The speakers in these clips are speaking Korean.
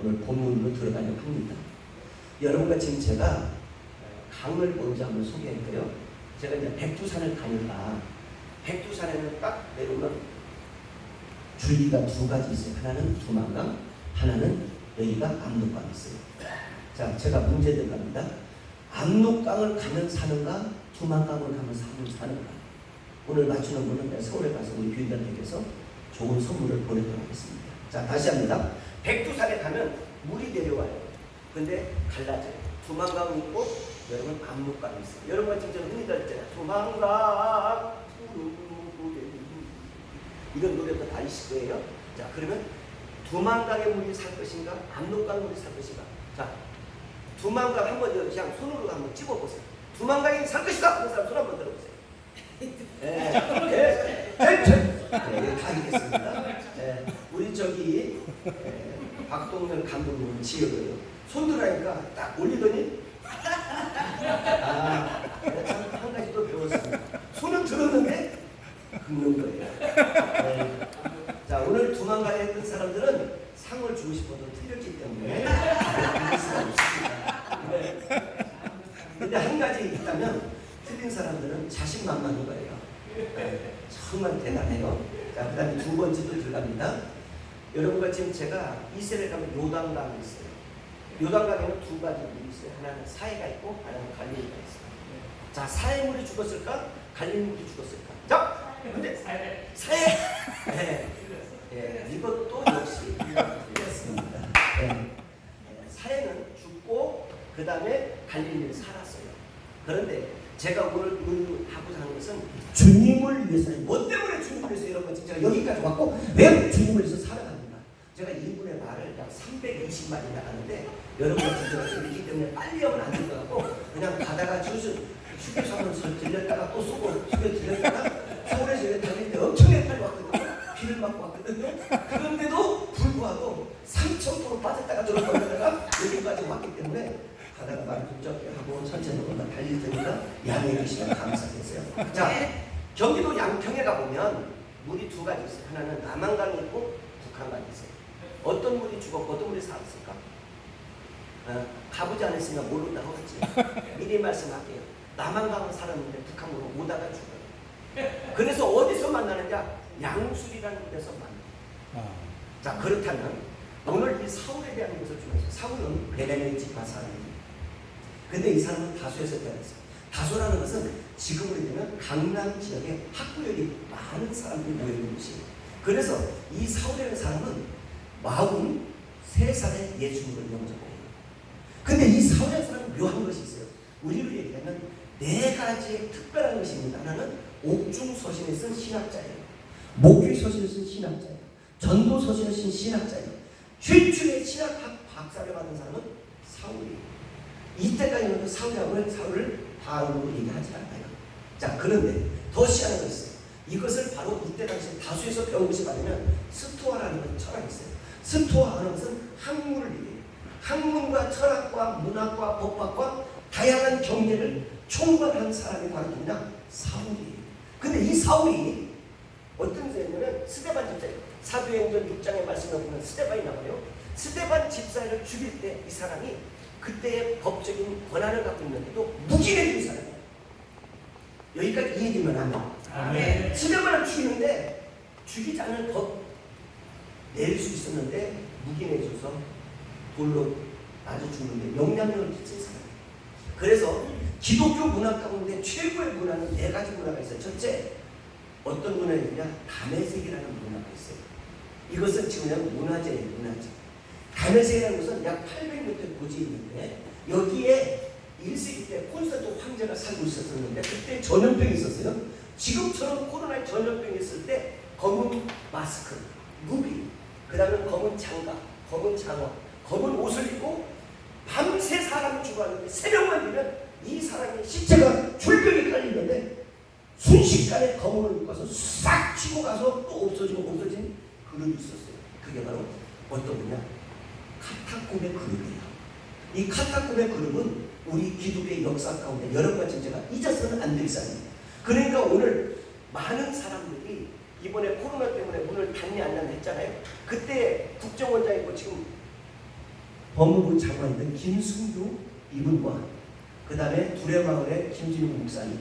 오늘 본문으로 들어가려고 합니다. 여러분과 지금 제가 강을 먼저 한번 소개할게요. 제가 이제 백두산을 가니까 백두산에는 딱 내려오면 줄기가 두 가지 있어요. 하나는 두만강, 하나는 여기가 압록강이 있어요. 자, 제가 문제 들어갑니다. 압록강을 가면 사는가, 두만강을 가면 사는가. 오늘 맞추는 분은 내가 서울에 가서 우리 교인들에게서 좋은 선물을 보내도록 하겠습니다. 자, 다시 합니다. 백두산에 가면 물이 내려와요. 근데 갈라져요. 두만강이 있고 여러분 압록강이 있어요. 여러분과 지금 저는 흔히 들었잖아요. 두만강 이런 노래도 다 있을 거예요. 자, 그러면 두만강의 물이 살 것인가, 압록강 물이 살 것인가. 자, 두만강 한번 그냥 손으로 한번 찝어보세요. 두만강이 살 것이다 하는 사람 손 한번 들어보세요. 다 알겠습니다. 우리 저기 박동현 감독님 지역이에요. 손 들어라니까 딱 올리더니 내가 참 한 가지 또 배웠습니다. 손은 들었는데 긁는 거예요. 자, 오늘 두만강에 있는 사람들은 상을 주고 싶어도 틀렸기 때문에 이길 수가 없습니다. 근데 한 가지 있다면 틀린 사람들은 자신만만한 거예요. 정말 대단해요. 자, 그 다음에 두 번째도 들어갑니다. 여러분과 지금 제가 이스라엘 가면 요단강이 있어요. 요단강에는 두 가지 물이 있어요. 하나는 사해가 있고 하나는 갈릴리가 있어요. 자, 사해물이 죽었을까? 갈릴리물이 죽었을까? 자, 근데 사해. 이것도 역시 틀렸습니다. 사해는 죽고 그 다음에 갈릴리는 살았어요. 그런데 제가 오늘 하고자 하는 것은 주님을 위해서, 뭐 때문에 주님을 위해서 여러분 제가 여기까지 왔고 왜 주님을 위해서 살아갑니까? 제가 이분의 말을 약 320마리 나가는데 여러분과 제가 있기 때문에 빨리 하면 안 될 것 같고 그냥 가다가 휴게소 한번 들렸다가 또 쏘고 휴게소 들렸다가 서울에서 여기 다닐 때 엄청 빨리 왔거든요. 비를 맞고 왔거든요. 그런데도 불구하고 3,000% 빠졌다가 저를 걸렸다가 여기까지 왔기 때문에 가다가 말을 좀 적게 하고 천천히 달릴 테니까 양해해 주시면 감사하겠어요. 자, 경기도 양평에 가보면 물이 두 가지 있어요. 하나는 남한강이 있고 북한강이 있어요. 어떤 물이 죽었고 어떤 물이 살았을까? 가보지 않았으면 모른다고 하지. 미리 말씀할게요. 남한강은 살았는데 북한으로 오다가 죽어요. 그래서 어디서 만나느냐? 양술이라는 데서 만나요. 자, 그렇다면 오늘 이 사울에 대한 것을 좀 해주세요. 사울은 베레네 지파 사람입니다. 근데 이 사람은 다소에서 태어났어요. 다소라는 것은 지금으로 되면 강남 지역에 학구열이 많은 사람들이 모여있는 곳이에요. 그래서 이 사울이라는 사람은 43살에 예수님을 영접해요. 근데 이 사울이라는 사람은 묘한 것이 있어요. 우리로 얘기하면 네 가지의 특별한 것이 있습니다. 하나는 옥중서신에 쓴 신학자예요. 목유서신을 쓴 신학자예요. 전도서신을 쓴 신학자예요. 최초의 신학학 박사를 받은 사람은 사울이에요. 이때까지는 사울을 바울로 얘기하지 않아요. 자, 그런데 더 희한한 것이 있어요. 이것을 바로 이때 당시 다수에서 배운 것이 뭐냐면 스토아라는 철학이 있어요. 스토아라는 것은 학문을 얘기해요. 학문과 철학과 문학과 법학과 다양한 경제를 총괄한 사람이 바로 누구냐? 사울이에요. 근데 이 사울이 어떤 사람이냐면 스데반 집사예요. 사도행전 6장의 말씀을 보면 스데반이 나와요. 스데반 집사를 죽일 때 이 사람이 그때의 법적인 권한을 갖고 있는데도 묵인해준 사람이에요. 여기까지 이해되면 아멘. 스데반을 죽이는데 죽이지 않을 법 내릴 수 있었는데 묵인해줘서 돌로 맞아 죽는데 영향력을 끼친 사람이에요. 그래서 기독교 문화 가운데 최고의 문화는 네 가지 문화가 있어요. 첫째, 어떤 문화이냐? 다메섹이라는 문화가 있어요. 이것은 지금 문화재예요. 문화재. 다메섹이라는 것은 약 800m 고지에 있는데 여기에 1세기 때 콘스탄틴 황제가 살고 있었는데 그때 전염병이 있었어요. 지금처럼 코로나 전염병이 있을 때 검은 마스크, 무비, 그 다음에 검은 장갑, 검은 장화, 검은 옷을 입고 밤새 사람이 죽어가는데 새벽만 되면 이 사람의 시체가 줄병이 깔리는데 순식간에 검은을 입고서 싹 치고 가서 또 없어진 그룹이 있었어요. 그게 바로 어떤 거냐? 카타콤의 그룹이에요. 이 카타콤의 그룹은 우리 기독교의 역사 가운데 여러 가지 제가 잊어서는 안 될 사람입니다. 그러니까 오늘 많은 사람들이 이번에 코로나 때문에 문을 닫니 안 닫니 했잖아요. 그때 국정원장이고 지금 법무부 장관이던 김승규 이분과 그 다음에 두레마을의 김진우 목사님,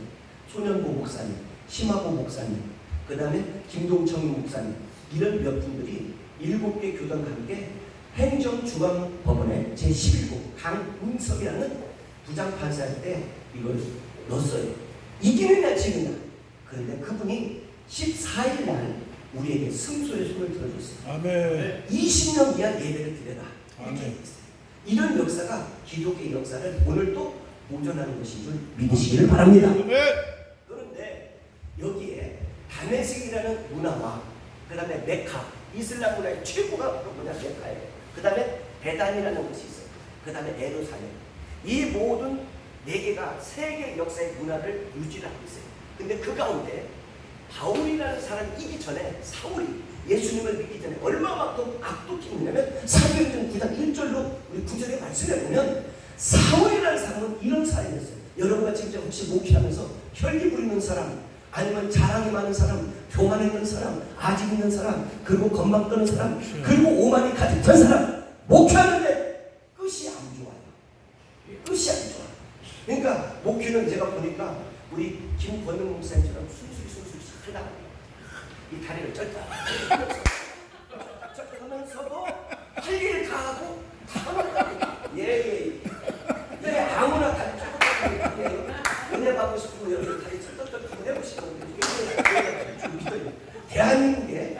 소년보 목사님, 심화보 목사님, 그 다음에 김동청 목사님, 이런 몇 분들이 7개 교단과 함께 행정중앙법원의 제11부 강운석이라는 부장판사할 때 이걸 넣었어요. 이기느냐 지느냐. 그런데 그분이 14일 날 우리에게 승소의 손을 들어줬어요. 아멘. 20년 이하 예배를 드려라. 이렇게 아멘. 했어요. 이런 역사가 기독교의 역사를 오늘도 보존하는 것인 줄 믿으시기를 바랍니다. 아멘. 그런데 여기에 다메섹이라는 문화와 그 다음에 메카, 이슬람 문화의 최고가 뭐냐 메카예요. 그 다음에 베단이라는 것이 있어요. 그 다음에 예루살렘. 이 모든 4개가 세계 역사의 문화를 유지하고 있어요. 근데 그 가운데 바울이라는 사람이 이기 전에 사울이 예수님을 믿기 전에 얼마만큼 악독했냐면 사도행전 9장 1절로 우리 9절에 말씀해 보면 사울이라는 사람은 이런 사람이었어요. 여러분과 진짜 혹시 목회하면서 혈기 부리는 사람, 아니면 자랑이 많은 사람, 교만했는 사람, 아직 있는 사람, 그리고 건방 떠는 사람, 그리고 오만이 가득 찬 사람, 목회하는데 끝이 안 좋아요. 끝이 안 좋아요. 그러니까 목회는 제가 보니까 우리 김권영 목사님처럼 술술이 하다 이 다리를 쩔다 하면서도 할 일 다 하고 예예 예, 아무나 다리 쩔다 은혜 받고 싶으면 여러분 다리 쩔떡쩔떡 해보시면 이게 대한민국에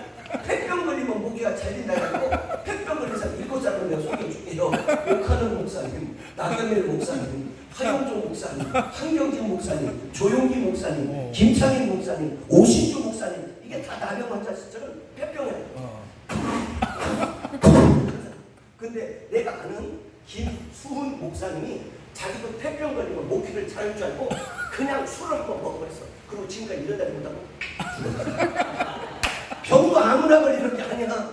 폐병 걸리면 목회가 잘 된다고 폐병 걸린 사람 7사람을 내가 소개해줄게요. 욕하는 목사님, 나경일 목사님, 하영종 목사님, 황경진 목사님, 조용기 목사님, 김창인 목사님, 오신주 목사님, 이게 다 나병 환자처럼 폐병이에요. 근데 내가 아는 김수훈 목사님이 자기도 폐병 걸리면 목회를 잘할 줄 알고 그냥 술을 한번 먹어버렸어. 그리고 지금까지 이런 날이 못하고 병도 아무나 걸리는 게 아니야.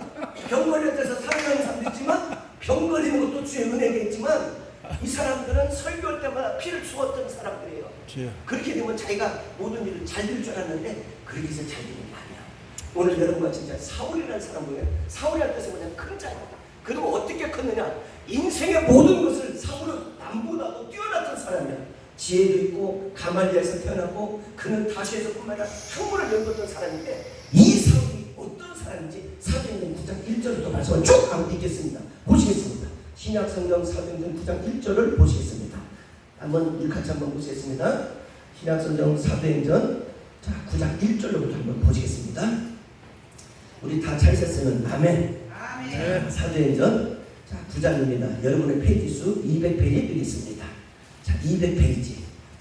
병 걸렸대서 살아가는 사람도 있지만 병 걸리는 것도 주의 은혜겠지만 이 사람들은 설교할 때마다 피를 주었던 사람들이에요. 그렇게 되면 자기가 모든 일을 잘 될 줄 알았는데 그렇게 해서 잘 되는 게 아니야. 오늘 여러분과 진짜 사울이라는 사람 보면 사울이라는 뜻은 뭐냐면 큰 자야. 그리고 어떻게 컸느냐. 인생의 모든 것을 사울은 남보다도 뛰어났던 사람이야. 지혜도 있고 가말리엘에서 태어났고 그는 다시에서뿐만 아니라 학문을 연구했던 사람인데 이 사울이 어떤 사람인지 사도행전 9장 1절부터 말씀을 쭉 한번 읽겠습니다. 보시겠습니다. 신약성경 사도행전 9장 1절을 보시겠습니다. 한번 같이 한번 보시겠습니다. 신약성경 사도행전 9장 1절로부터 한번 보시겠습니다. 우리 다 잘 썼으면 아멘. 자, 사도행전 9장입니다. 여러분의 페이지 수 200페이지 드리겠습니다. 자, 200페이지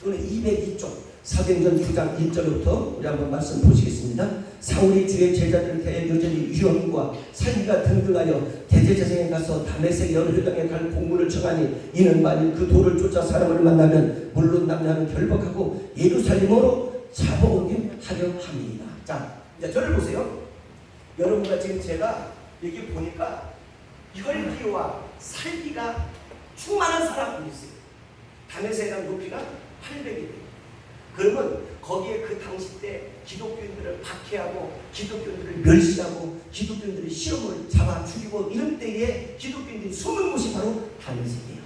또는 202쪽 사도행전 9장 1절부터 우리 한번 말씀 보시겠습니다. 사울이 주의 제자들을 대해 여전히 유언과 살기가 등등하여 대제사장에 가서 다메섹 여러 회당에 갈 공문을 청하니 이는 만일 그 도를 쫓아 사람을 만나면 물론 남녀는 결박하고 예루살렘으로 잡아오게 하려 함이니라. 자, 이제 저를 보세요. 여러분과 지금 제가 여기 보니까 혈기와 살기가 충만한 사람들이 있어요. 다메섹이라는 높이가 800이 돼요. 그러면 거기에 그 당시 때 기독교인들을 박해하고 기독교인들을 멸시하고 기독교인들의 시험을 잡아 죽이고 이런 때에 기독교인들이 숨은 곳이 바로 다메섹이에요.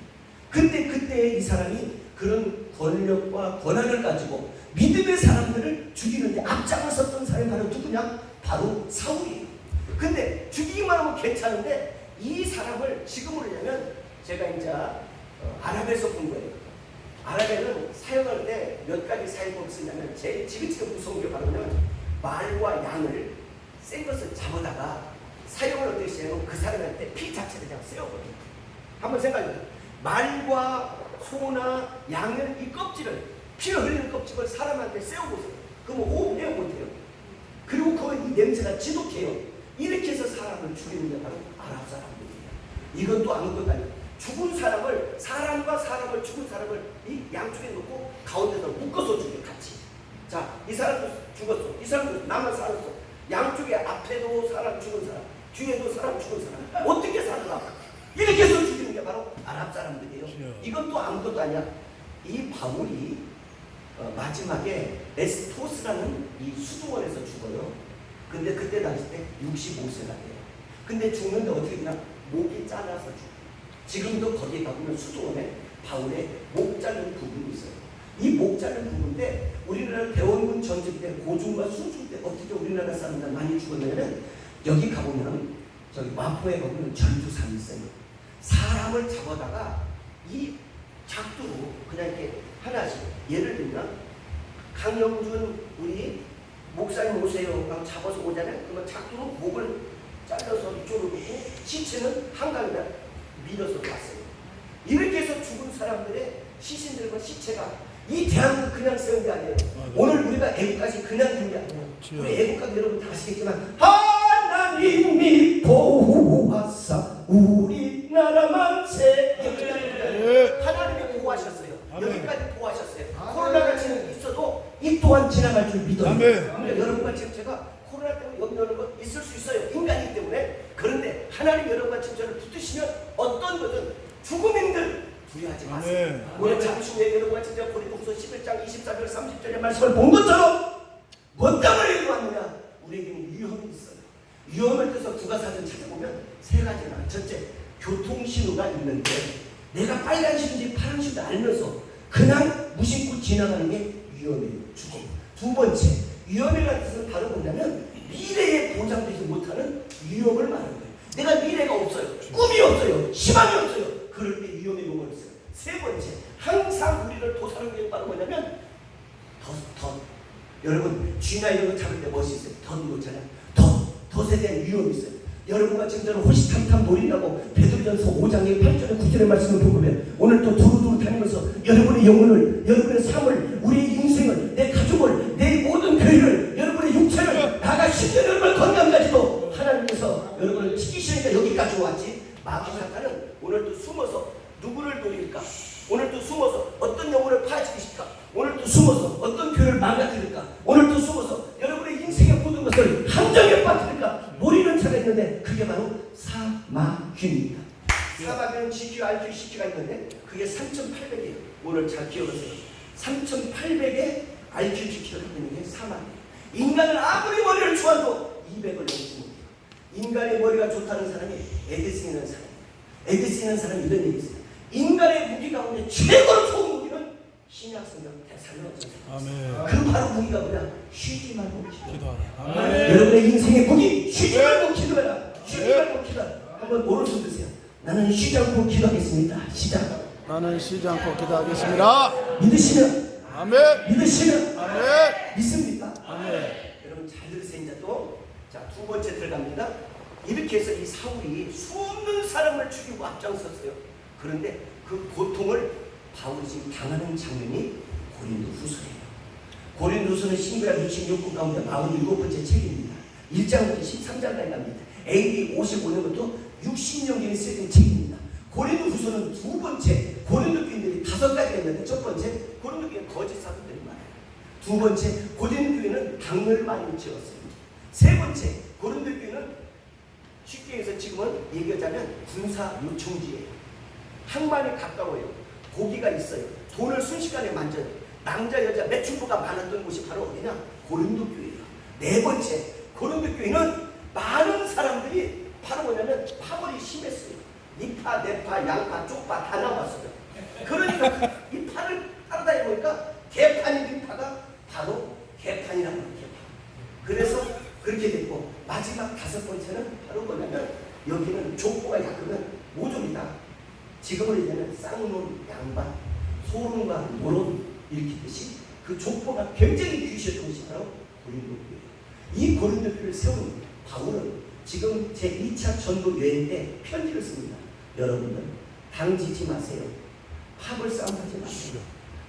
그때 이 사람이 그런 권력과 권한을 가지고 믿음의 사람들을 죽이는데 앞장을 섰던 사람이 바로 누구냐? 바로 사울이에요. 근데 죽이기만 하면 괜찮은데 이 사람을 지금으로 하면 제가 이제 아랍에서 본 거예요. 아랍에는 사용할 때 몇 가지 사용법을 쓰냐면 제일 지긋지긋 무서운 게 바로 말과 양을 센 것을 잡아다가 사용을 어떻게 시작하면 그 사람한테 피 자체를 그냥 세워버려요. 한번 생각해보세요. 말과 소나 양을 이 껍질을 피를 흘리는 껍질을 사람한테 세워보세요. 그러면 호흡해요 못해요. 그리고 이 냄새가 지독해요. 이렇게 해서 사람을 죽이는 게 바로 아랍 사람들이에요. 이것도 아무것도 아니에요. 죽은 사람을 사람과 사람을 죽은 사람을 이 양쪽에 놓고 가운데서 묶어서 죽여 같이. 자, 이 사람도 죽었어. 이 사람도 나만 살았어. 양쪽에 앞에도 사람 죽은 사람, 뒤에도 사람 죽은 사람. 어떻게 살아? 이렇게 해서 죽이는 게 바로 아랍 사람들이에요. 이건 또 아무것도 아니야. 이 바울이 마지막에 에스토스라는 이 수도원에서 죽어요. 근데 그때 당시 때 65세가 돼요. 근데 죽는데 어떻게 그냥 목이 잘라서 죽어요. 지금도 거기에 가보면 수도원에 바울의 목 자른 부분이 있어요. 이 목 자른 부분인데 우리나라 대원군 전쟁 때 고중과 순중 때 어떻게 우리나라 사람들 많이 죽었냐면 여기 가보면 저기 마포에 가보면 전두산이 있어요. 사람을 잡아다가 이 작두로 그냥 이렇게 하나씩 예를 들면 강영준 우리 목사님 오세요 하고 잡아서 오잖아요. 그러면 작두로 목을 잘라서 이쪽으로 놓고 시체는 한강에다 밀어서 왔어요. 이렇게 해서 죽은 사람들의 시신들과 시체가 이 대한민국 그냥 세운 게 아니에요. 오늘 우리가 애국까지 그냥 된 게 아니에요. 우리 애국가 여러분 다 아시겠지만 하나님이 보호하사 우리나라 만세 하나님이 보호하셨어요. 여기까지 보호하셨어요. 코로나가 지금 있어도 이 또한 지나갈 줄 믿어요. 그러니까 여러분과 지금 제가 코로나 때문에 염려하는 건 있을 수 있어요. 인간이기 때문에. 그런데 하나님 여러분과 지금 저를 붙드시면 어떤 것은 죽음인들 두려워하지 마세요. 오늘 잠시 후에 여러분과 진짜 고린도후서 11장 24절 30절의 말씀을 본 것처럼 뭐 때문에 이리 왔느냐? 우리에게는 위험이 있어요. 위험을 뜻해서 국가사전 찾아보면 세 가지나. 첫째, 교통신호가 있는데 내가 빨간 신호인지 파란 신호인지 알면서 그냥 무심코 지나가는 게 위험이에요. 죽음. 두 번째, 위험이라는 뜻은 바로 뭐냐면 미래에 보장되지 못하는 위험을 말하는 거예요. 내가 미래가 없어요. 꿈이 없어요. 희망이 없어요. 그럴 때 위험의 용어를 써요. 세 번째, 항상 우리를 도사하는 게 바로 뭐냐면 여러분 쥐나 이런 거 잡을 때 멋이 있어요. 덫이 있잖아요. 덫에 대한 위험이 있어요. 여러분과 지금 저는 호시탐탐 노린다고 베드로전서 5장의 8절에 9절의 말씀을 보면 오늘 또 두루두루 다니면서 여러분의 영혼을, 여러분의 삶을, 우리의 인생을, 내 가족을, 내 모든 교회를, 여러분의 육체를 나가 10년 여러분의 건강까지도 하나님께서 여러분을 지키시니까 여기까지 왔지. 마귀 사탄은 오늘도 숨어서 누구를 노릴까? 오늘도 숨어서 어떤 영혼을 파헤치실까? 오늘도 숨어서 어떤 교회를 망가뜨릴까? 오늘도 숨어서 여러분의 인생의 모든 것을 함정에 빠뜨릴까? 노리는 차가 있는데 그게 바로 사마귀입니다. 사마귀는 GQ, RQ, CQ가 있는데 그게 3,800이에요. 오늘 잘 기억하세요. 3,800의 RQ, GQ를 갖고 있는 게 사마귀. 인간은 아무리 머리를 좋아도 200을 넘지 못해요. 인간의 머리가 좋다는 사람이 에디슨이라는 사람. 에디슨이라는 사람이 이런 얘기 있어요. 인간의 무기 가운데 최고로 좋은 무기는 신약 성경 대사명. 그 바로 무기가 뭐냐? 쉬지 말고 기도하라. 여러분의 인생의 무기 쉬지 말고 기도해라. 쉬지 말고 기도하라. 한번 오른손 드세요. 나는 쉬지 않고 기도하겠습니다. 시작. 나는 쉬지 않고 기도하겠습니다. 믿으시면 아멘. 믿으시면 아멘. 믿습니까? 아멘. 여러분 잘 들으세요. 이제 또 두 번째 들어갑니다. 이렇게 해서 이 사울이 수없는 사람을 죽이고 앞장섰어요. 그런데 그 고통을 바울이 지금 당하는 장면이 고린도후서예요. 고린도후서는 신구약 66권 가운데 47번째 책입니다. 1장부터 13장까지 갑니다. AD 55년부터 60년경에 쓰여진 책입니다. 고린도후서는 두 번째 고린도 교인들이 5가지가 있는데 첫 번째 고린도 교인은 거짓 사도들이 많아요. 두 번째 고린도 교인은 당을 많이 지었어요. 세 번째 고린도 교인은 쉽게 해서 지금은 얘기하자면 군사 요충지예요. 항만이 가까워요. 고기가 있어요. 돈을 순식간에 만져요. 남자 여자 매춘부가 많았던 곳이 바로 어디냐? 고린도 교회예요. 네 번째 고린도 교회는 많은 사람들이 바로 뭐냐면 파벌이 심했어요. 니파, 네파, 양파, 쪽파 다 나왔어요. 그러니까 이 파를 따라다니 보니까 개판이 니파가 바로 개판이라고 해요. 그래서 그렇게 됐고 마지막 5번째는 바로 뭐냐면 여기는 족보가 약하면 모종이다. 지금은 이제는 쌍놈, 양반, 소론과 모론 일으키듯이 그 족보가 굉장히 귀시했던 것이 바로 고린도교회예요. 이 고린도교회를 세운 바울은 지금 제2차 전도 여행 때 편지를 씁니다. 여러분들 당지지 마세요. 팝을 싸움하지 마세요.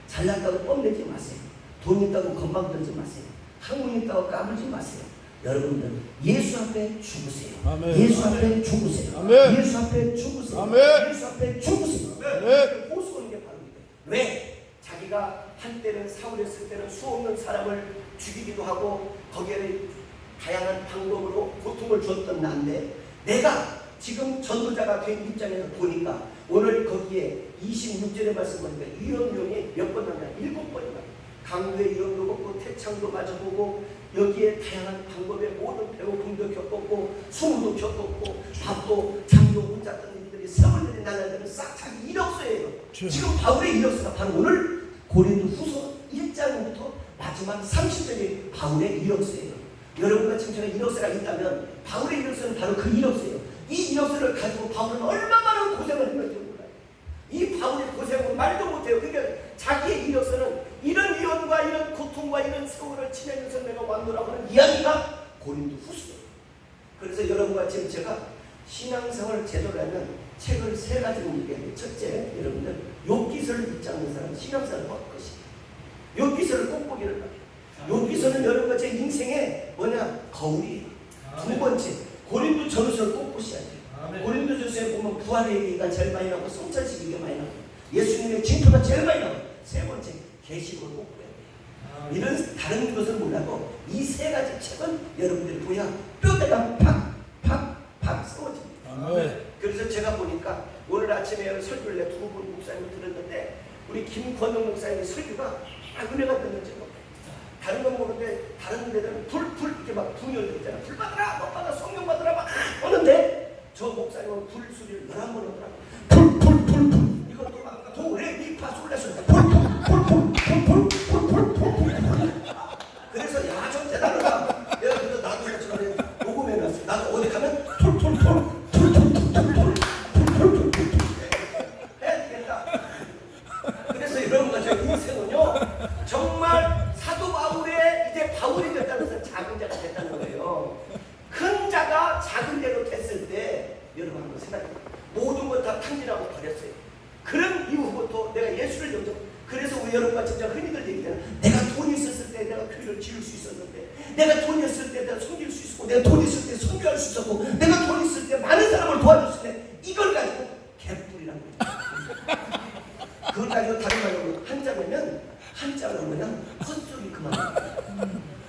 잘났다고 뽐내지 마세요. 돈 있다고 건방 들지 마세요. 학문 있다고 까불지 마세요. 여러분들 예수 앞에 죽으세요. 아멘. 예수 앞에 죽으세요. 아멘. 예수 앞에 죽으세요. 아멘. 예수 앞에 죽으세요. 아멘. 호소하는 게 바로 이거예요. 왜? 자기가 한때는 사울했을 때는 수없는 사람을 죽이기도 하고 거기에 다양한 방법으로 고통을 줬던 나인데 내가 지금 전도자가 된 입장에서 보니까 오늘 거기에 26절의 말씀 보니까 위험령이 몇 번 나오냐? 7번이나 강도의 위험도 겪고 태창도 맞아보고 여기에 다양한 방법의 모든 배고픔도 겪었고 수모도 겪었고 밥도 잠도 못 잤던 일들이 이름들이 세월들이 나날들은 싹 자기 이력서예요. 지금 바울의 이력서가 바로 오늘 고린도후서 1장부터 마지막 30절이 바울의 이력서예요. 여러분과 지금 제가 이력서가 있다면 바울의 이력서는 바로 그 이력서예요. 이 이력서를 가지고 바울은 얼마나 고생을 했는지 몰라요. 이 바울의 고생은 말도 못해요. 그러니까 자기의 이력서는 이런 위험과 이런 고통과 이런 세월을 지내면서 내가 왔노라고 하는 이야기가 고린도후서예요. 그래서 여러분과 지금 제가 신앙생활 제대로 하면 책을 세 가지를 얘기해요. 첫째, 여러분들 욥기서를 읽지 않는 사람은 신앙생활을 못 할 것이에요. 욥기서를 꼭 보기를 바래요. 욥기서는 여러분과 제 인생의 거울이에요. 두 번째, 고린도전서를 꼭 보셔야 돼요. 고린도전서에 보면 부활의 얘기가 제일 많이 나오고 성찬식 얘기가 많이 나오고 예수님의 징표가 제일 많이 나오고 세 번째, 계시록을 꼭 보야 돼요. 이런 다른 것은 몰라도 이 세 가지 책은 여러분들이 보야 뼈대가 팍팍팍 세워집니다. 그래서 제가 보니까 오늘 아침에 설교를 내 두 분 목사님을 들었는데 우리 김권영 목사님의 설교가 은혜가 됐는지 다른 건 모르는데 다른 데들은 불 이렇게 막 분열돼 있잖아. 불 받아라, 못 받아, 성령 받아라 막 하는데 저 목사님은 불 소리를 11번 하더라고. 불 이것도 막 도레 미파 솔레솔 그래서 야 좀 대단하다. 내가 그래서 나도 저번에 녹음해놨어. 나도 어디 가면 해야 되겠다. 그래서 여러분과 제 인생은요 정말 사도 바울의 이제 바울이 됐다는 것은 작은 자가 됐다는 거예요. 큰 자가 작은 자로 됐을 때 여러분 한번 생각해요. 모든 것 다 탕진하고 버렸어요. 그런 이후부터 내가 예수를 영접. 그래서 우리 여러분과 진짜 흔히들 얘기하는 내가 돈이 있었을 때 내가 교회를 지을 수 있었는데 내가 돈이 있을 때 내가 섬길 수 있었고 내가 돈이 있을 때 선교할 수 있었고 내가 돈이 있을 때 많은 사람을 도와줬을 때 이걸 가지고 개뿔이라고 해요. 그걸 가지고 다른 말로 한자면 한자로 하면 헛소리 그만.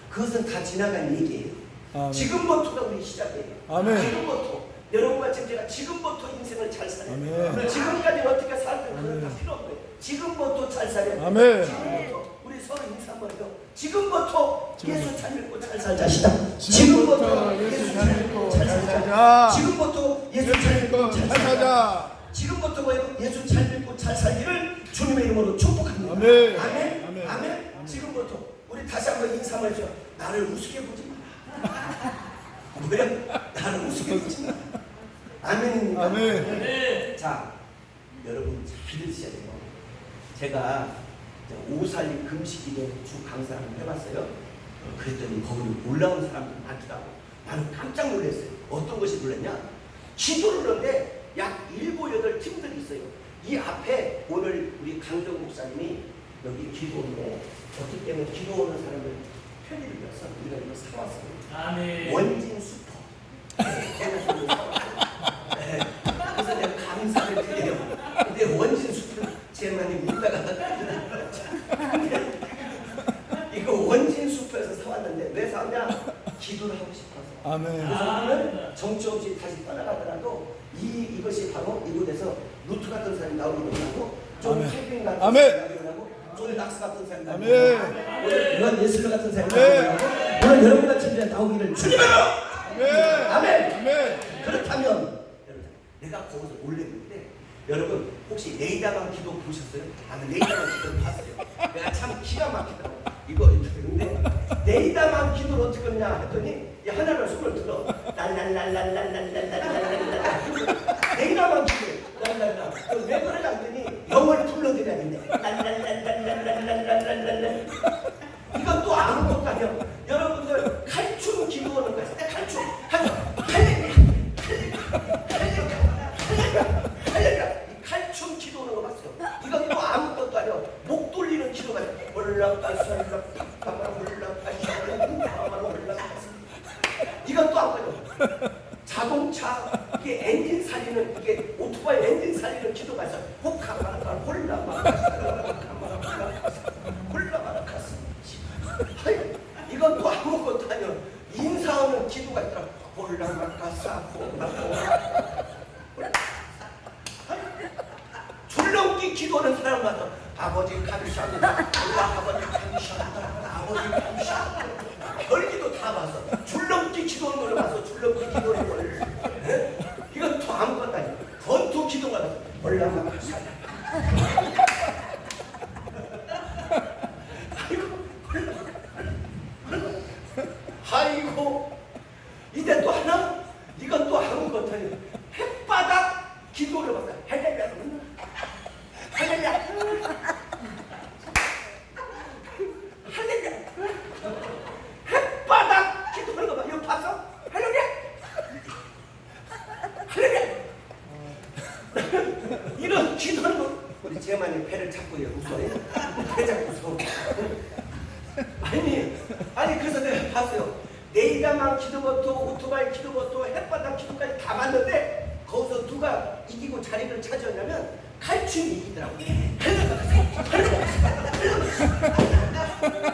그것은 다 지나간 얘기예요. 아멘. 지금부터가 우리 시작이에요. 아멘. 지금부터 여러분과 지금 제가 지금부터 인생을 잘 살아요. 아멘. 지금까지 어떻게 살든 그건 다 필요 없고요. 지금부터 잘 살아요. 아멘. 지금부터 우리 서로 인사 한번 해요. 지금부터 예수 잘 믿고 잘 살자시다. 지금부터 예수 잘 믿고 잘 살자. 지금부터 예수 잘 믿고 잘 살자. 지금부터 뭐예요? 예수 잘 믿고 잘 살기를 주님의 이름으로 축복합니다. 아멘. 아멘. 아멘. 아멘. 지금부터 우리 다시 한번 인사 한번 해줘. 나를 우습게 보지 마라. 왜? 나를 우습게 보지 마라. 아멘입니다. 아멘. 자, 여러분 잘 들으셔야 돼요. 제가 오살림 금식기도 주 강사를 해봤어요. 그랬더니 거기 올라온 사람들 많더라고. 나는 깜짝 놀랐어요. 어떤 것이 놀랐냐? 기도를 하는데 약 7, 8팀들이 있어요. 이 앞에 오늘 우리 강정 목사님이 여기 기도원에 어떻기 때문에 기도하는 사람을 편의를 위해서 우리가 이거 사왔어요. 아멘. 원진 슈퍼. 그래서 내가 감사를 드려요. 근데 원진 슈퍼 제만이 묻다가 이거 원진 슈퍼에서 사왔는데 왜 사왔냐? 기도를 하고 싶어서. 아멘. 그래서 우리는 정처 없이 다시 떠나가더라도 이것이 바로 이곳에서 루트 같은 사람이 나오기도 하고 좀 캠핑 같은 사람이 나오기도 하고 좀 낙스 같은 사람이 나오기도 하고 이런 예술 같은 사람이 나오기도 하고 오늘 여러분과 친구가 나오기를 주님으로 아멘. 아멘. 그렇다면 내가 거기서 올렸는데 여러분 혹시 네이다방 기도 보셨어요? 나는 네이다방 기도 봤어요. 내가 참 기가 막히더라고. 이거 근데 네이다방 기도를 어떻게 했냐 했더니 하나를 손을 들어 랄랄랄랄랄랄랄랄랄랄랄 네이다방 기도 랄랄랄 왜 그러냐 했더니 영을 불러드려야 된대. 랄랄랄랄랄랄랄랄랄 이건 또 아무것도 아니야. 여러분들 칼춤 기도하는 거야. 칼춤 칼춤 기도하는 거 봤어요. 이건 또 아무것도 아니야. 목 돌리는 기도가 올라가서 이건 또 아무것도 자동차 이게 엔진 살리는 이게 오토바이 엔진 살리는 기도가 있어. 호카마라카 홀라마라카 홀라마라카스 이건 또 아무것도 아니야. 인사하는 기도가 있더라. 홀라마카사 줄넘기 기도하는 사람마다 아버지 감사합니다. 아버지 감사합니다. 아버지 감사합니다. 별기도 다 봤어. 줄넘기 기도하는 걸 봐서 줄넘기 기도하는 걸. 이건 또 아무것도 바꿨다니. 권투 기도가 나서 올라가 살라. 아이고 이제 또 하나? 이건 또 아무것도 햇바닥 기도를 받아. 할렐루야 할렐루야 할렐루야. 햇바닥 기도하는 거 봐. 이거 봤어? 할렐루야 할렐루야. 이런 기도하는 거. 우리 제만이 배를 잡고 웃어요. 배 잡고 웃어. 아니 그래서 내가 봤어요. 네이다만 기도부터 오토바이 기도부터 햇바닥 기도까지 다 봤는데 거기서 누가 이기고 자리를 차지하냐면 칼춤이 이기더라고.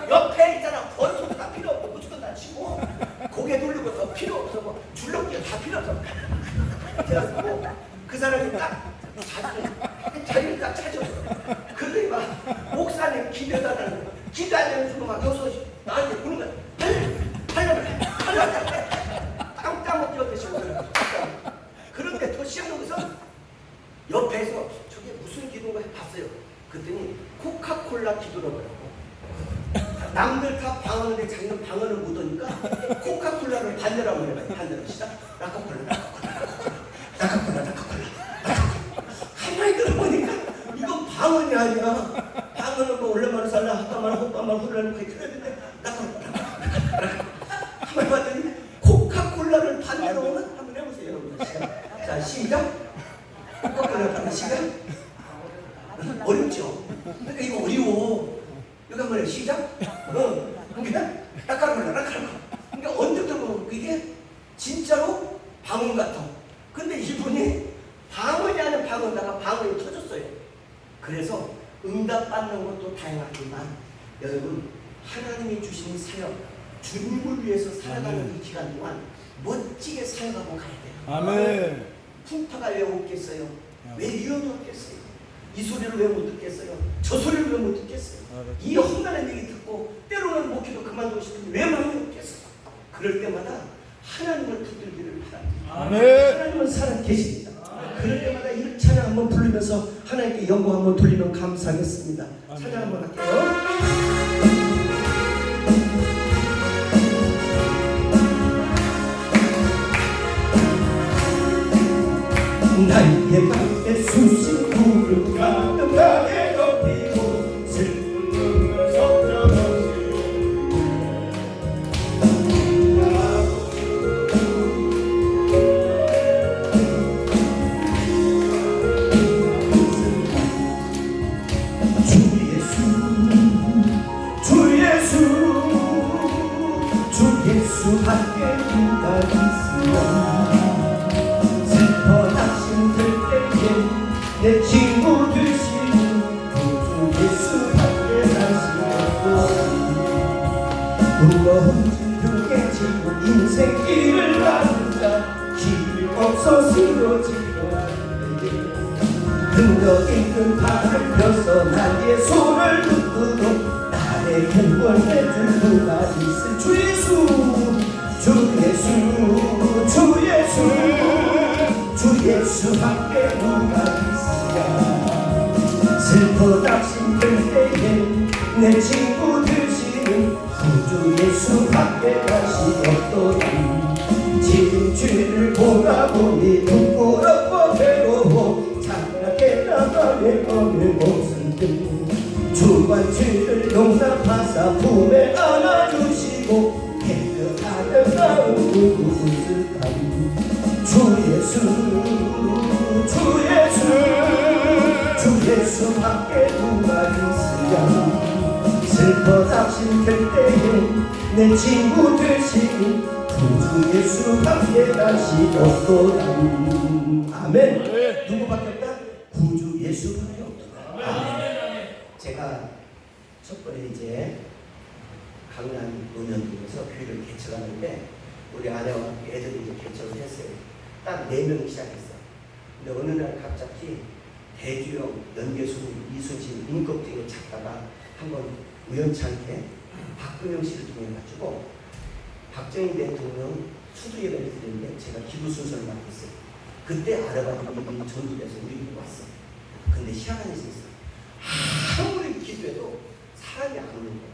옆에 있잖아. 권투도 다 필요 없고 무조건 다 치고 고개 돌리고 더 필요 없어. 뭐 줄넘기가 다 필요 없어. 그래서 그 사람이 딱 자리를 딱 차지했어. 그러더니 막 목사님 기도해달라는 거. 기도 안 해주고 막 여기서 나한테 부는 거야. 하려면 땅땅 먹기 어때 싶어요. 그런데 더 시험한 것은 옆에서 저게 무슨 기도인가 봤어요. 그랬더니 코카콜라 기도라더라고. 남들 다 방언인데 자기는 방언을 못 하니까 코카콜라를 반대라고 해봐요. 반대로 시작. 라카콜라 가만히 들어보니까 이건 방언이 아니야. 방언은 뭐 얼마나 살라 헛가만 훌라는 그렇게 해야 되는데 한번 봤더니 코카콜라를 반대로 오면 한번 해보세요 여러분. 자 시작. 코카콜라 시작. 어렵죠? 그러니까 이거 어려워. 이거 한번 해. 시작. 그러니까 라카콜라. 그러니까 언제 들어보면 이게 진짜로 방언 같아. 근데 이분이 방언이 아닌 방언다가 방언이 터졌어요. 그래서 응답받는 것도 다양하지만 여러분 하나님이 주신 사역, 주님을 위해서 살아가는 이 기간 동안 멋지게 살아가고 가야 돼요. 아멘. 풍파가 왜 없겠어요? 왜 위험이 없겠어요? 이 소리를 왜 못 듣겠어요? 저 소리를 왜 못 듣겠어요? 이 험난한 얘기 듣고 때로는 목회도 그만두고 싶은데 왜 마음이 없겠어요? 그럴 때마다 하나님을 붙들기를 바랍니다. 아멘. 하나님은 살아 계십니다. 그럴 때마다 이 찬양 한번 부르면서 하나님께 영광 한번 돌리면 감사하겠습니다. 찬양 한번 할게요. 나의 맘에 수십 구름 가득하게 덮이고 슬픈 눈물 속절없이 주 예수 함께 누가 있으면 슬퍼 낙심들 때에 내 친구 되시는 주 예수 함께 사시고 무거운 짐도 깨지고 인생길을 가는다 길 없어 쓰러지고 흔적 있는 발을 펴서 나의 손을 붙들고 나의 구원해줄 누가 있을 주 예수 함께 누가 있으랴 슬퍼 낙심들 때에 내 친구 되시는 구주 예수 함께 다시 없도록 지금 죄를 보다 보니 부끄럽고 괴로워 장난게 나가네 어느 모습들 주관 죄를 용납하사 품에 안아주시고 깨끗하게 나온 구슬감 주 예수 함께 누가 있으랴 슬퍼 낙심될 때에 내 친구 되시니 구주 예수 함께 다시 없도다. 아멘. 누구밖에 없다? 구주 예수밖에 없도다. 아멘. 제가 첫 번에 이제 강남 노년동에서 교회를 개척하는데 우리 아내와 애들이 이제 개척을 했어요. 딱 4명이 시작했어. 근데 어느 날 갑자기 대주영, 연계순, 이순신, 임꺽등을 찾다가 한번 우연찮게 박근영 씨를 통해가지고 박정희 대통령 수두 예배를 드리는데 제가 기도 순서를 맡았어요. 그때 아르바니들이 전도돼서 우리 왔어. 근데 희한한 일이 있어. 아무리 기도해도 사람이 안 오는 거야.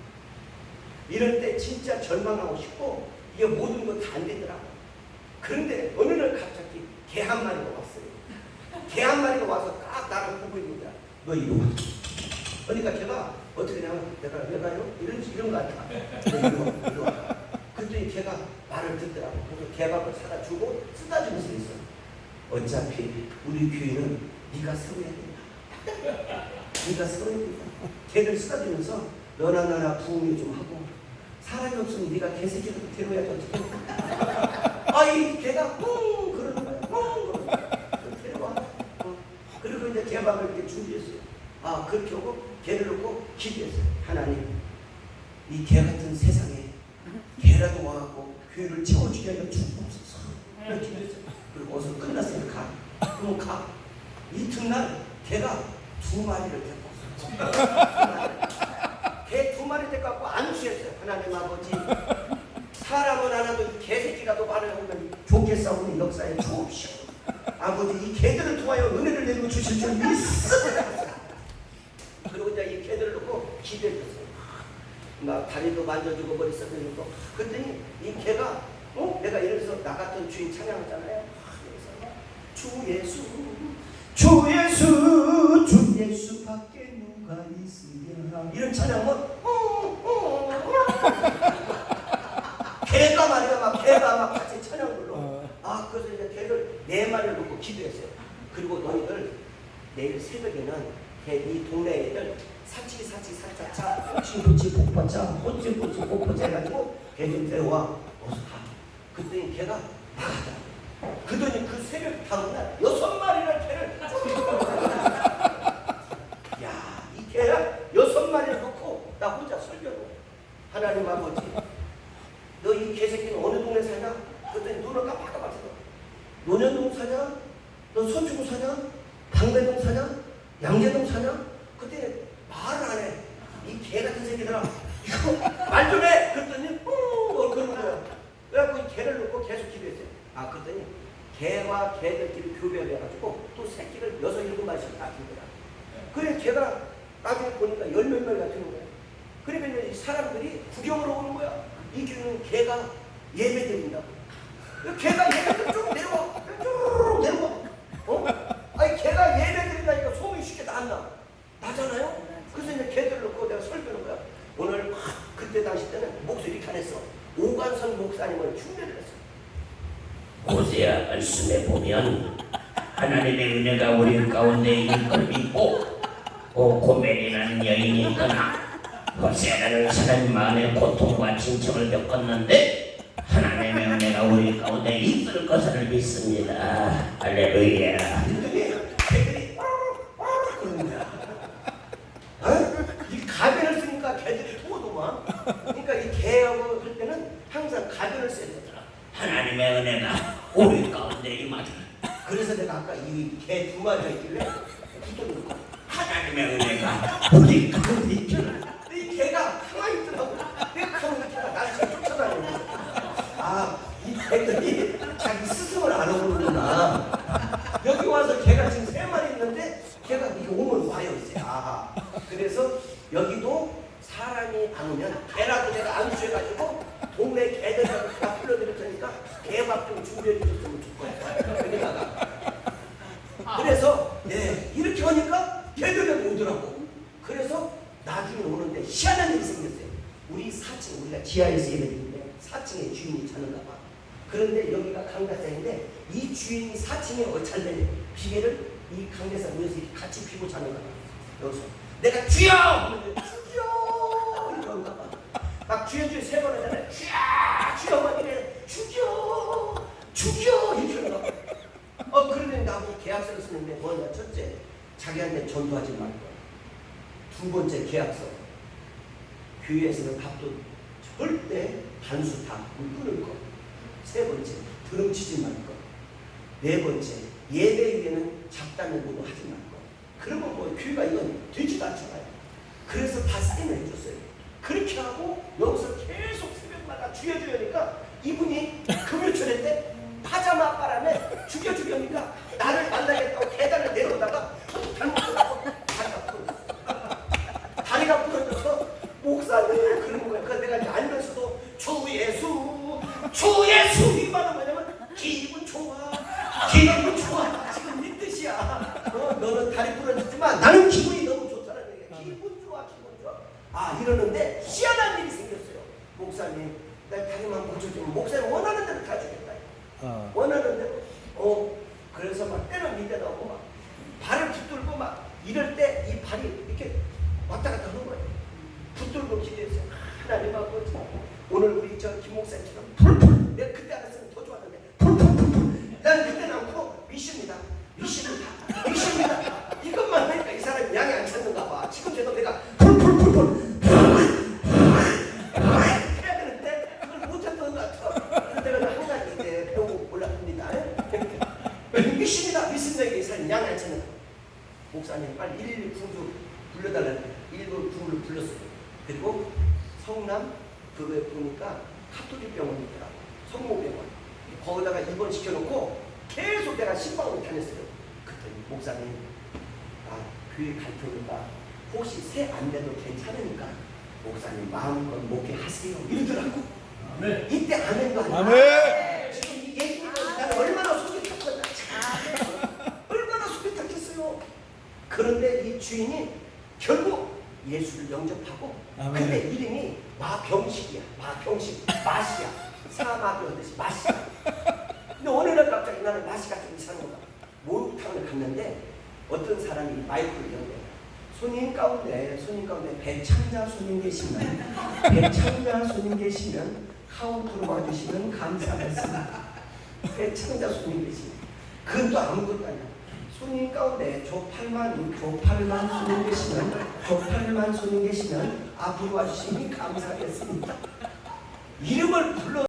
이럴 때 진짜 절망하고 싶고 이게 모든 거 다 안 되더라고. 그런데 어느 날 갑자기 개 한 마리가 왔어요. 개 한 마리가 와서 딱 나를 보고 있는 거야. 너 이리 와. 그러니까 걔가 어떻게 하냐면 내가 왜가요? 이런 거 같아. 이리 와. 그랬더니 걔가 말을 듣더라고. 그래서 개밥을 사다 주고 쓰다 주면서 있어. 어차피 우리 교회는 네가 세워야 된다. 네가 세워야 된다. 개를 쓰다 주면서 너나 나나 부흥이 좀 하고 사람이 없으면 네가 개새끼라도 데려야지 어떻게. 아이 개가 뿡 그러는 거야. 뿡 그러는 거야. 데려와. 그리고 이제 개밥을 이렇게 준비했어요. 아 그렇게 하고 개를 놓고 기도했어요. 하나님 이 개 같은 세상에 개라도 와갖고 교회를 채워주게 하여 주옵소서. 이렇게 기도했어요. 그리고 어서 끝났으면 가. 그럼 가. 이튿날 개가 2마리를 데리고 왔어요. 개 2마리 데리고 왔고 안수했어요. 하나님 아버지 사람은 안 하도 개새끼라도 말을 하면 좋게 싸우는 역사에 주옵시오. 아버지 이 개들을 통하여 은혜를 내리고 주실 줄 믿습니다. 그리고 이제 이 개들을 놓고 기도했어요. 막 다리도 만져주고 머리 써주고 그랬더니 이 개가 내가 이래서 나 같은 주인 찬양하잖아요. 주 예수 주 예수 주 예수밖에 누가 있으랴 이런 찬양은 개가 막 같이 찬양 불러. 아 그래서 이제 개를 4마리를 놓고 기도했어요. 그리고 너희들 내일 새벽에는 이 동네 애들 사치사차 옥신도치 복받자 호찌호찌 복받자 해가지고 개 좀 데려와 어서 가. 그랬더니 걔가 나가자. 그러더니 그 새벽 다음날 6마리를 개를 야이 개를 6마리를 놓고 나 혼자 설교를 하나님 아버지 너 이 개새끼는 어느 동네 사냐? 그랬더니 눈을 깜빡깜빡 논현동 사냐? 너 서초구 사냐? 방배동 사냐? 양재동 사냐? 그때 말을 안 해. 이 개 같은 새끼들아 이거 말 좀 해! 그랬더니 그러는 거야. 그래갖고 이 개를 놓고 계속 기도했어요. 아 그랬더니 개와 개들끼리 교배를 해가지고 또 새끼를 6, 7마리씩 낳은 거야. 그래 개가 나중에 보니까 10몇 마리 같은 거야. 그러니까 이제 사람들이 구경으로 오는 거야. 이 교회는 개가 예배 드린다고. 개가 예배 쭉 내려와. 쭉 내려와. 아니 개가 예배 드린다니까 소문이 쉽게 나잖아요. 그래서 이제 개들 놓고 내가 설교하는 거야. 오늘 그때 당시 때는 목소리 이렇게 안 했어. 오관선 목사님을 충대를 했어. 호세아 말씀에 보면 하나님의 은혜가 우리 가운데 있는 걸 믿고 고멜이라는 여인이 떠나 호세아라는 사람이 마음의 고통과 진청을 겪었는데 하나님의 은혜가 우리 가운데 있을 것을 믿습니다. 할렐루야. 개들이 그러는 거야. 이 가변을 쓰니까 개들이 토도만. 그러니까 이 개하고 할 때는 항상 가변을 써야 되더라. 하나님의 은혜가 우리 가운데 임하다. 그래서 내가 아까 이 개 2마리가 있길래 붙어놓은 거야. 하나님의 은혜가 우리 가운데 있다. 이 개가 가만히 있더라고. 내가 가만히 있다가 나를 잘 쫓아다니는 거야. 이 개들이 자기 스승을 알아보는구나. 여기 와서 개가 지금 3마리 있는데 개가 이렇게 오면 와요 이제. 그래서 여기도 사람이 안 오면 개라도 내가 안수해가지고 동네 개들하고 다 불러드릴 테니까 개밥 좀 준비해 주셨으면 좋겠어요. 여기다가. 그래서 이렇게 하니까 개들이 오더라고. 그래서 나중에 오는데 희한한 일이 생겼어요. 우리 4층 우리가 지하에서 예배드리는데 4층에 주인이 자는가 봐. 그런데 여기가 강대상인데 이 주인이 4층에 어찰된 비계를 이 강대상 위에서 이렇게 같이 피고 자는가 봐. 여기서 내가 주여! 주여! 이렇게 하는가 봐. 막 주여 3번 하잖아요. 주여! 막 이래 주여! 이렇게 하는가 봐. 그러더니 나하고 계약서를 쓰는데 뭐냐. 첫째, 자기한테 전도하지 말 거야. 2번째 계약서. 교회에서는 밥도 절대 반수다 끊을 거. 3번째, 드럼치지 말 거. 4번째, 예배 위에는 잡담을 모두 하지 말 거. 그러면 뭐 교회가 이건 되지도 않잖아요. 그래서 다 사인을 해줬어요. 그렇게 하고 여기서 계속 새벽마다 죽여주려니까 이분이 금요초래 때 파자마 바람에 죽여주려니까 나를 만나겠다고 계단을 내려오다가 잘못 들어가고 다리가 부러져서 목사님 그런 거야. 그래서 내가 이제 알면서도 주 예수 이 말은 뭐냐면 기분 좋아 지금 네 뜻이야. 너는 다리 부러졌지만 나는 기분이 너무 좋다는 얘기야. 기분 좋아. 아 이러는데 희한한 일이 생겼어요. 목사님 내 다리만 고쳐주면 목사님 원하는 대로 다 주겠다. 원하는 대로. 그래서 막 때는 밑에 나오고 막 발을 붙들고 막 이럴 때 이 발이 이렇게 왔다 갔다 하는 거예요. 붙들고 기도했어요. 하나님 아버지 오늘 우리 저 김 목사님처럼 풀풀 내가 그때 알았으면 더 좋았는데 풀풀 난 그때는 않고 미십니다. 이것만 하니까 이 사람이 양이 안 찼는가 봐. 지금 제가 내가 풀풀 해야 되는데 그걸 못했던 것 같아. 내가 한 가지 이제 배우고 올라갑니다. 믿습니다. 이게 이 사람이 양이 안 찼는가. 목사님 빨리 112 구조 불러달라는 119 구조를 불렀어요. 그리고 성남 그거에 보니까 카톨릭 병원이 있더라고. 성모병원. 거기다가 입원시켜놓고 계속 내가 신방으로 다녔어요. 그랬더니 목사님 교회 갈 테니까 혹시 새 안 돼도 괜찮으니까 목사님 마음껏 목회하세요 이러더라고. 아멘. 이때 아멘도 안 아멘. 지금 이 얘기는 나는 얼마나 속이 탔거든. 얼마나 속이 탔겠어요. 그런데 이 주인이 결국 예수를 영접하고 아멘. 근데 이름이 마병식이야. 마시야. 사마귀 하듯이 마시야. 근데 어느 날 갑자기 나는 마시가 좀 이상한 거다. 목욕탕을 갔는데 어떤 사람이 마이크를 연대. 손님 가운데 배창자 손님 계시면 카운터로 와주시면 감사하겠습니다. 배창자 손님 계시면 그건 또 아무것도 아니야. 손님 가운데 조팔만 손님 계시면 앞으로 와주시니 감사하겠습니다. 이름을 불러